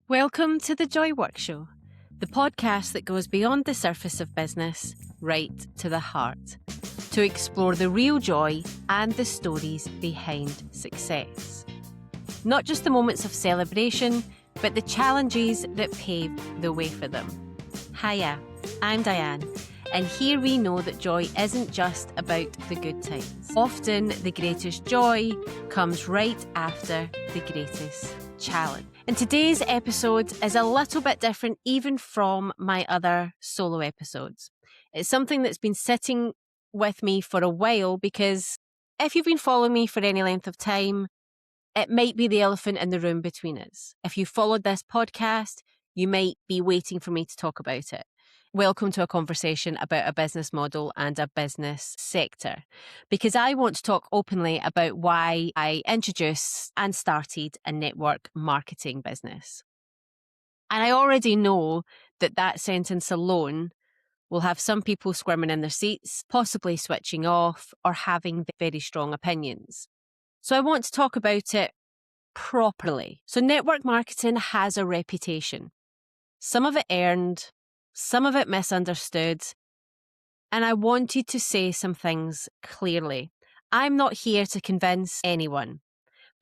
Welcome to the Joy Work Show, the podcast that goes beyond the surface of business, right to the heart, to explore the real joy and the stories behind success. Not just the moments of celebration, but the challenges that pave the way for them. Hiya, I'm Diane, and here we know that joy isn't just about the good times. Often the greatest joy comes right after the greatest challenge. And today's episode is a little bit different even from my other solo episodes. It's something that's been sitting with me for a while because if you've been following me for any length of time, it might be the elephant in the room between us. If you followed this podcast, you might be waiting for me to talk about it. Welcome to a conversation about a business model and a business sector, because I want to talk openly about why I introduced and started a network marketing business. And I already know that that sentence alone will have some people squirming in their seats, possibly switching off or having very strong opinions. So I want to talk about it properly. So network marketing has a reputation. Some of it earned, some of it misunderstood, and I wanted to say some things clearly. I'm not here to convince anyone,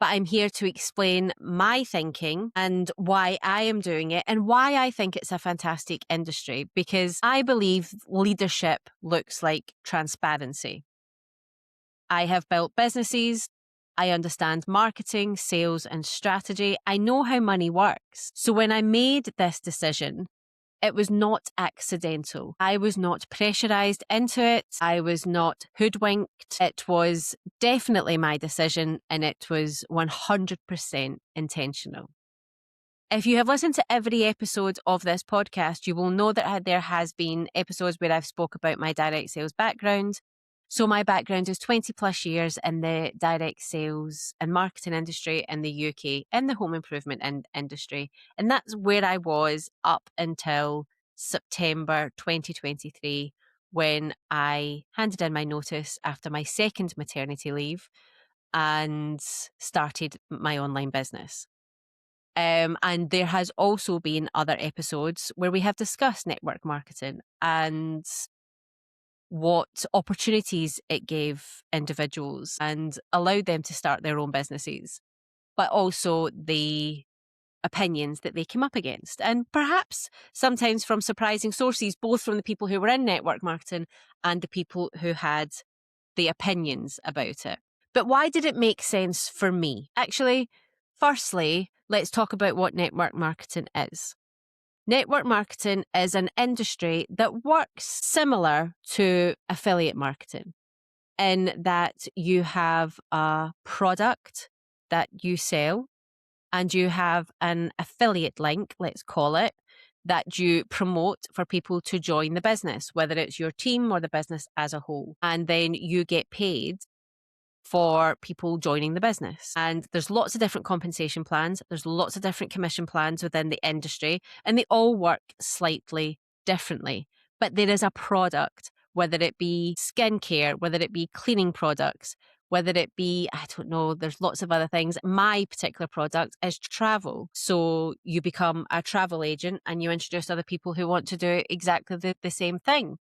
but I'm here to explain my thinking and why I am doing it and why I think it's a fantastic industry, because I believe leadership looks like transparency. I have built businesses. I understand marketing, sales, and strategy. I know how money works. So when I made this decision, it was not accidental. I was not pressurized into it. I was not hoodwinked. It was definitely my decision, and it was 100% intentional. If you have listened to every episode of this podcast, you will know that there has been episodes where I've spoke about my direct sales background. So my background is 20 plus years in the direct sales and marketing industry in the UK, in the home improvement industry. And that's where I was up until September 2023, when I handed in my notice after my second maternity leave and started my online business. And there has also been other episodes where we have discussed network marketing and what opportunities it gave individuals and allowed them to start their own businesses, but also the opinions that they came up against. And perhaps sometimes from surprising sources, both from the people who were in network marketing and the people who had the opinions about it. But why did it make sense for me? Actually, firstly, let's talk about what network marketing is. Network marketing is an industry that works similar to affiliate marketing in that you have a product that you sell and you have an affiliate link, let's call it, that you promote for people to join the business, whether it's your team or the business as a whole. And then you get paid for people joining the business. And there's lots of different compensation plans. There's lots of different commission plans within the industry, and they all work slightly differently. But there is a product, whether it be skincare, whether it be cleaning products, whether it be, I don't know, there's lots of other things. My particular product is travel. So you become a travel agent and you introduce other people who want to do exactly the same thing.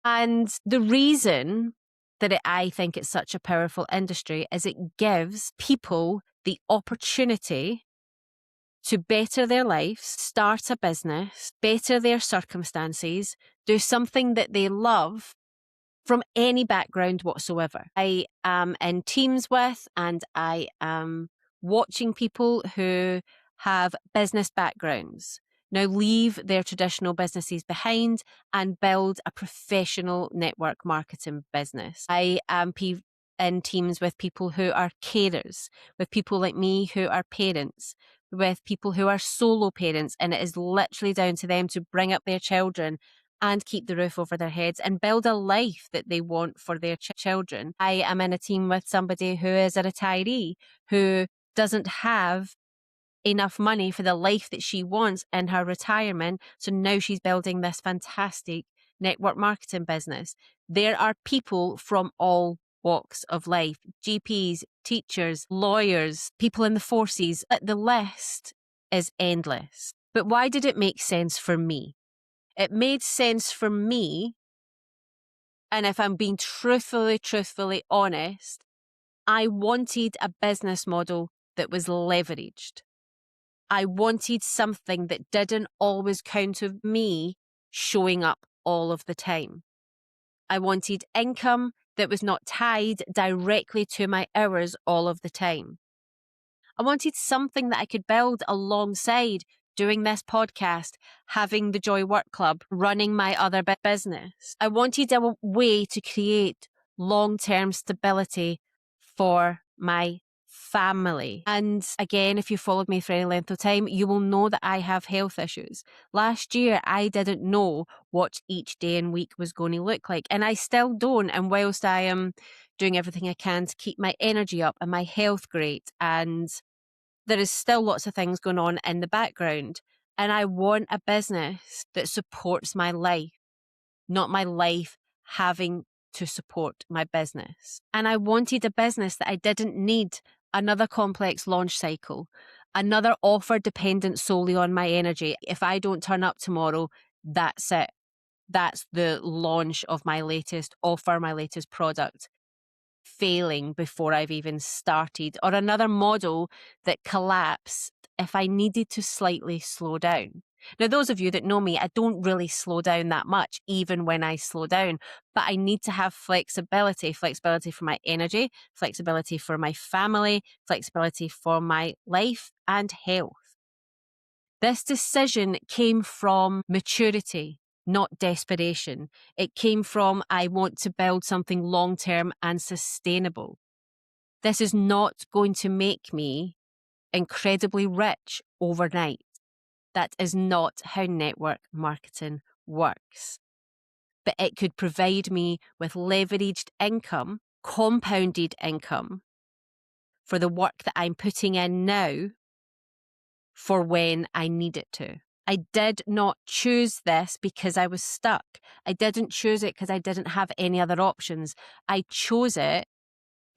And the reason that I think it's such a powerful industry is it gives people the opportunity to better their lives, start a business, better their circumstances, do something that they love from any background whatsoever. I am in teams with, and I am watching people who have business backgrounds now leave their traditional businesses behind and build a professional network marketing business. I am in teams with people who are carers, with people like me who are parents, with people who are solo parents, and it is literally down to them to bring up their children and keep the roof over their heads and build a life that they want for their children. I am in a team with somebody who is a retiree who doesn't have enough money for the life that she wants in her retirement. So now she's building this fantastic network marketing business. There are people from all walks of life, GPs, teachers, lawyers, people in the forces. The list is endless. But why did it make sense for me? It made sense for me, and if I'm being truthfully honest, I wanted a business model that was leveraged. I wanted something that didn't always count on me showing up all of the time. I wanted income that was not tied directly to my hours all of the time. I wanted something that I could build alongside doing this podcast, having the Joy Work Club, running my other business. I wanted a way to create long-term stability for my family. And again, if you followed me for any length of time, you will know that I have health issues. Last year, I didn't know what each day and week was going to look like. And I still don't. And whilst I am doing everything I can to keep my energy up and my health great, and there is still lots of things going on in the background. And I want a business that supports my life, not my life having to support my business. And I wanted a business that I didn't need another complex launch cycle, another offer dependent solely on my energy. If I don't turn up tomorrow, that's it. That's the launch of my latest offer, my latest product failing before I've even started, or another model that collapsed if I needed to slightly slow down. Now, those of you that know me, I don't really slow down that much, even when I slow down, but I need to have flexibility for my energy, flexibility for my family, flexibility for my life and health. This decision came from maturity, not desperation. It came from, I want to build something long-term and sustainable. This is not going to make me incredibly rich overnight. That is not how network marketing works. But it could provide me with leveraged income, compounded income for the work that I'm putting in now for when I need it to. I did not choose this because I was stuck. I didn't choose it because I didn't have any other options. I chose it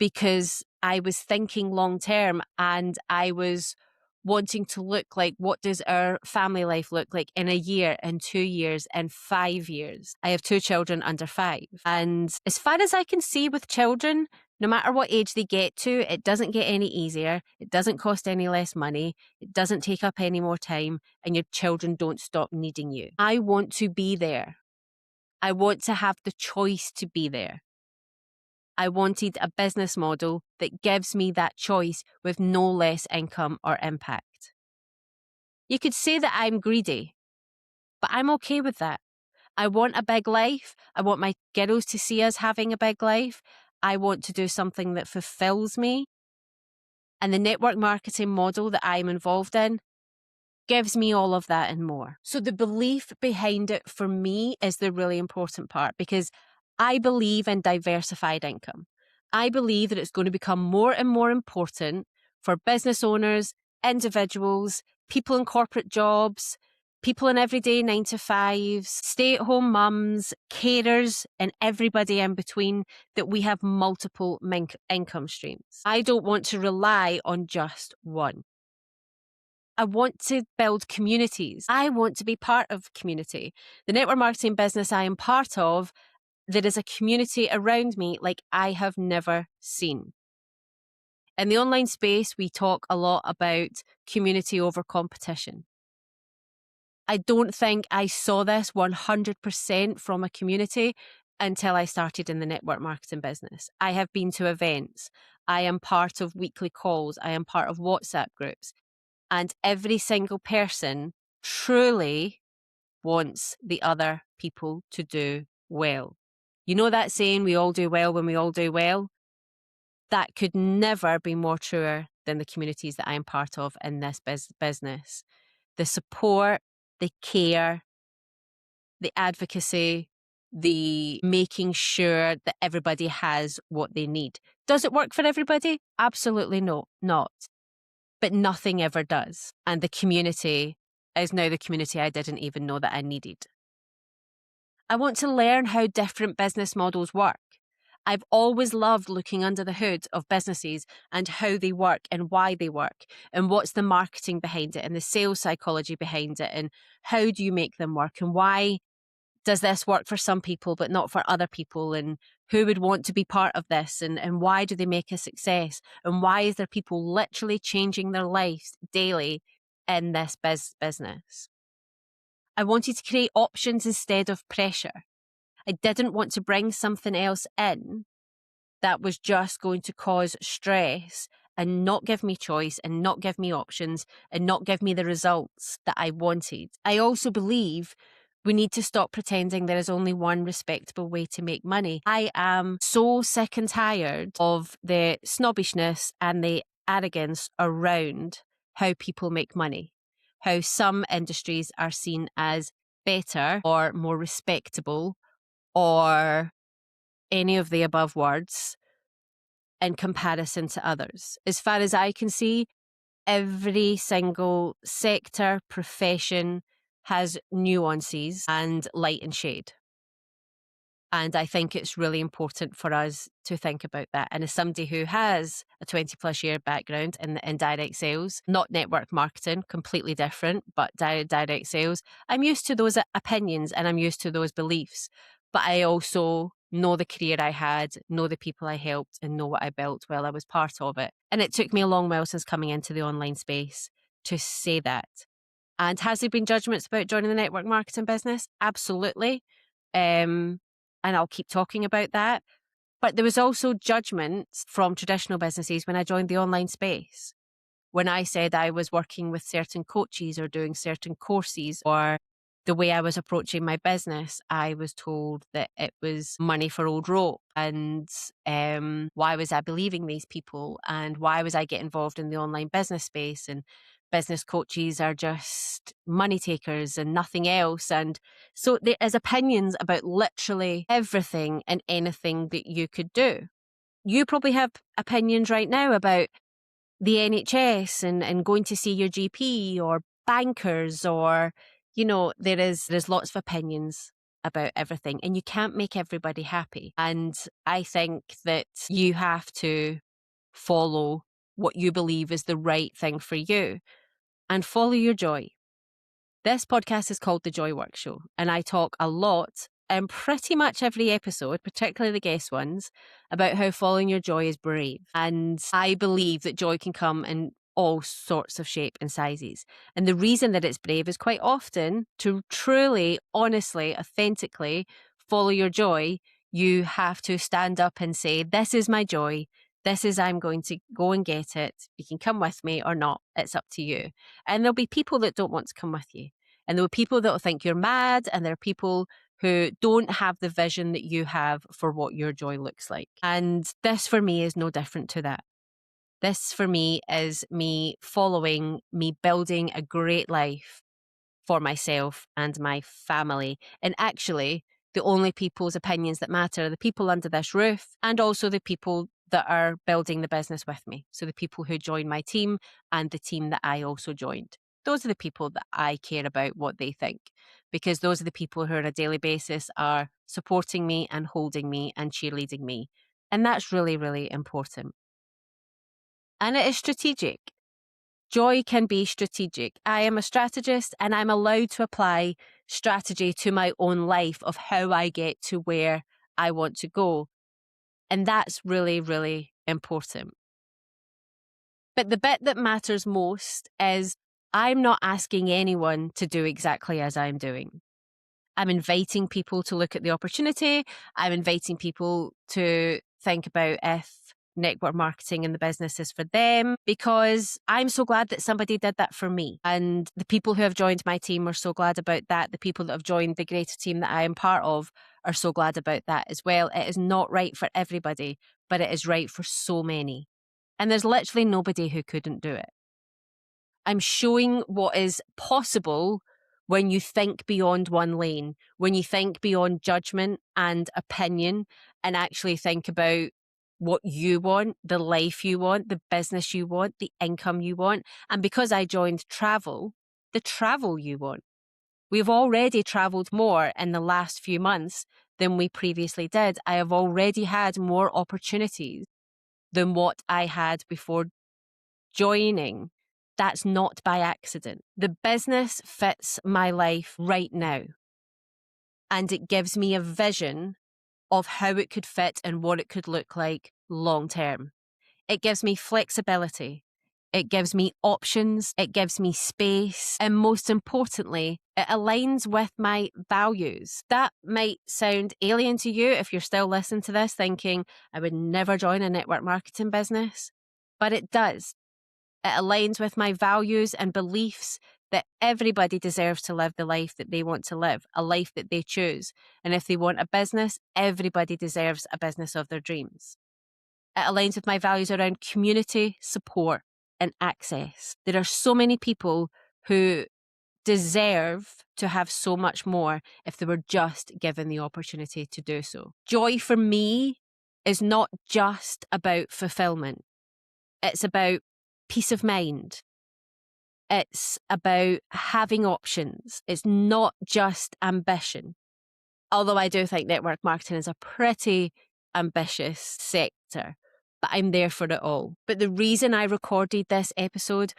because I was thinking long term, and I was wanting to look like, what does our family life look like in a year, in 2 years, in 5 years? I have 2 children under 5. And as far as I can see with children, no matter what age they get to, it doesn't get any easier. It doesn't cost any less money. It doesn't take up any more time, and your children don't stop needing you. I want to be there. I want to have the choice to be there. I wanted a business model that gives me that choice with no less income or impact. You could say that I'm greedy, but I'm okay with that. I want a big life. I want my girls to see us having a big life. I want to do something that fulfills me. And the network marketing model that I'm involved in gives me all of that and more. So the belief behind it for me is the really important part, because I believe in diversified income. I believe that it's going to become more and more important for business owners, individuals, people in corporate jobs, people in everyday 9-to-5s, stay-at-home mums, carers, and everybody in between, that we have multiple income streams. I don't want to rely on just one. I want to build communities. I want to be part of community. The network marketing business I am part of, there is a community around me like I have never seen. In the online space, we talk a lot about community over competition. I don't think I saw this 100% from a community until I started in the network marketing business. I have been to events. I am part of weekly calls. I am part of WhatsApp groups. And every single person truly wants the other people to do well. You know that saying, we all do well when we all do well? That could never be more truer than the communities that I'm part of in this business. The support, the care, the advocacy, the making sure that everybody has what they need. Does it work for everybody? Absolutely not. But nothing ever does. And the community is now the community I didn't even know that I needed. I want to learn how different business models work. I've always loved looking under the hood of businesses and how they work and why they work and what's the marketing behind it and the sales psychology behind it and how do you make them work and why does this work for some people but not for other people, and who would want to be part of this, and why do they make a success, and why is there people literally changing their lives daily in this business. I wanted to create options instead of pressure. I didn't want to bring something else in that was just going to cause stress and not give me choice and not give me options and not give me the results that I wanted. I also believe we need to stop pretending there is only one respectable way to make money. I am so sick and tired of the snobbishness and the arrogance around how people make money, how some industries are seen as better or more respectable or any of the above words in comparison to others. As far as I can see, every single sector, profession has nuances and light and shade. And I think it's really important for us to think about that. And as somebody who has a 20 plus year background in direct sales, not network marketing, completely different, but direct sales, I'm used to those opinions and I'm used to those beliefs. But I also know the career I had, know the people I helped, and know what I built while I was part of it. And it took me a long while since coming into the online space to say that. And has there been judgments about joining the network marketing business? Absolutely. And I'll keep talking about that. But there was also judgments from traditional businesses when I joined the online space. When I said I was working with certain coaches or doing certain courses, or the way I was approaching my business, I was told that it was money for old rope. And why was I believing these people? And why was I getting involved in the online business space? And business coaches are just money takers and nothing else. And so there is opinions about literally everything and anything that you could do. You probably have opinions right now about the NHS and going to see your GP or bankers, or, you know, there's lots of opinions about everything and you can't make everybody happy. And I think that you have to follow what you believe is the right thing for you and follow your joy. This podcast is called The Joy Work Show, and I talk a lot in pretty much every episode, particularly the guest ones, about how following your joy is brave. And I believe that joy can come in all sorts of shape and sizes. And the reason that it's brave is quite often to truly, honestly, authentically follow your joy, you have to stand up and say, this is my joy. This is, I'm going to go and get it. You can come with me or not. It's up to you. And there'll be people that don't want to come with you. And there are people that will think you're mad. And there are people who don't have the vision that you have for what your joy looks like. And this for me is no different to that. This for me is me following, me building a great life for myself and my family. And actually, the only people's opinions that matter are the people under this roof and also the people that are building the business with me. So the people who join my team and the team that I also joined. Those are the people that I care about what they think, because those are the people who on a daily basis are supporting me and holding me and cheerleading me. And that's really, really important. And it is strategic. Joy can be strategic. I am a strategist and I'm allowed to apply strategy to my own life of how I get to where I want to go. And that's really, really important. But the bit that matters most is I'm not asking anyone to do exactly as I'm doing. I'm inviting people to look at the opportunity. I'm inviting people to think about if network marketing in the business is for them, because I'm so glad that somebody did that for me. And the people who have joined my team are so glad about that. The people that have joined the greater team that I am part of are so glad about that as well. It is not right for everybody, but it is right for so many. And there's literally nobody who couldn't do it. I'm showing what is possible when you think beyond one lane, when you think beyond judgment and opinion and actually think about what you want, the life you want, the business you want, the income you want. And because I joined travel, the travel you want. We've already traveled more in the last few months than we previously did. I have already had more opportunities than what I had before joining. That's not by accident. The business fits my life right now, and it gives me a vision of how it could fit and what it could look like long term. It gives me flexibility. It gives me options. It gives me space. And most importantly, it aligns with my values. That might sound alien to you if you're still listening to this thinking, I would never join a network marketing business. But it does. It aligns with my values and beliefs that everybody deserves to live the life that they want to live, a life that they choose. And if they want a business, everybody deserves a business of their dreams. It aligns with my values around community, support, and access. There are so many people who deserve to have so much more if they were just given the opportunity to do so. Joy for me is not just about fulfillment. It's about peace of mind. It's about having options. It's not just ambition. Although I do think network marketing is a pretty ambitious sector, but I'm there for it all. But the reason I recorded this episode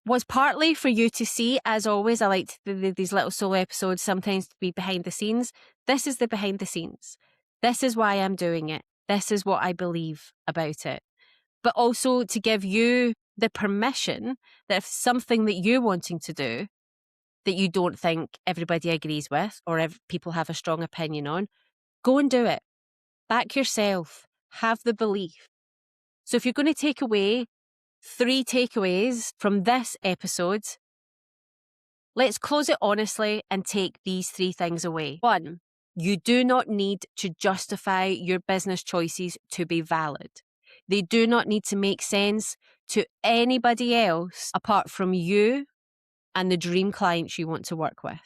was partly for you to see. As always, I like these little solo episodes sometimes to be behind the scenes. This is the behind the scenes. This is why I'm doing it. This is what I believe about it. But also to give you the permission that if something that you're wanting to do that you don't think everybody agrees with or if people have a strong opinion on, go and do it. Back yourself. Have the belief. So if you're going to take away 3 takeaways from this episode, let's close it honestly and take these 3 things away. 1, you do not need to justify your business choices to be valid. They do not need to make sense to anybody else apart from you and the dream clients you want to work with.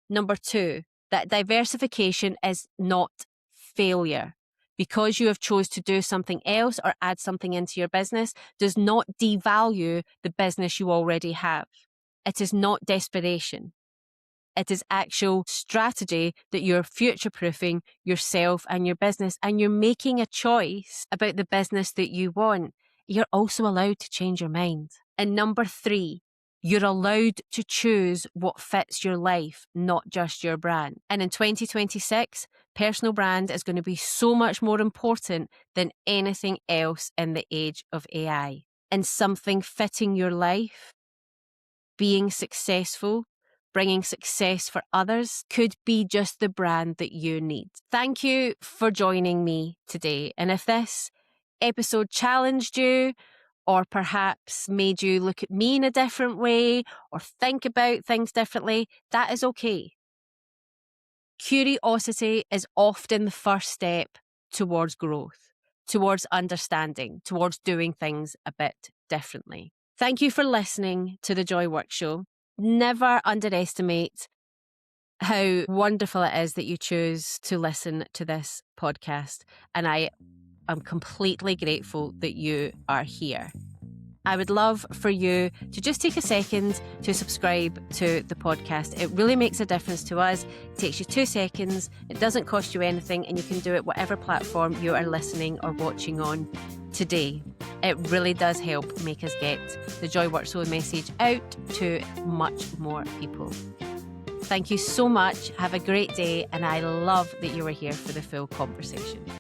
Number 2, that diversification is not failure. Because you have chose to do something else or add something into your business does not devalue the business you already have. It is not desperation. It is actual strategy that you're future-proofing yourself and your business, and you're making a choice about the business that you want. You're also allowed to change your mind. And number 3, you're allowed to choose what fits your life, not just your brand. And in 2026, personal brand is going to be so much more important than anything else in the age of AI. And something fitting your life, being successful, bringing success for others could be just the brand that you need. Thank you for joining me today. And if this episode challenged you, or perhaps made you look at me in a different way or think about things differently, that is okay. Curiosity is often the first step towards growth, towards understanding, towards doing things a bit differently. Thank you for listening to the Joy Work Show. Never underestimate how wonderful it is that you choose to listen to this podcast. And I am completely grateful that you are here. I would love for you to just take a second to subscribe to the podcast. It really makes a difference to us. It takes you 2 seconds. It doesn't cost you anything, and you can do it whatever platform you are listening or watching on today. It really does help make us get the Joy Works Show message out to much more people. Thank you so much. Have a great day, and I love that you were here for the full conversation.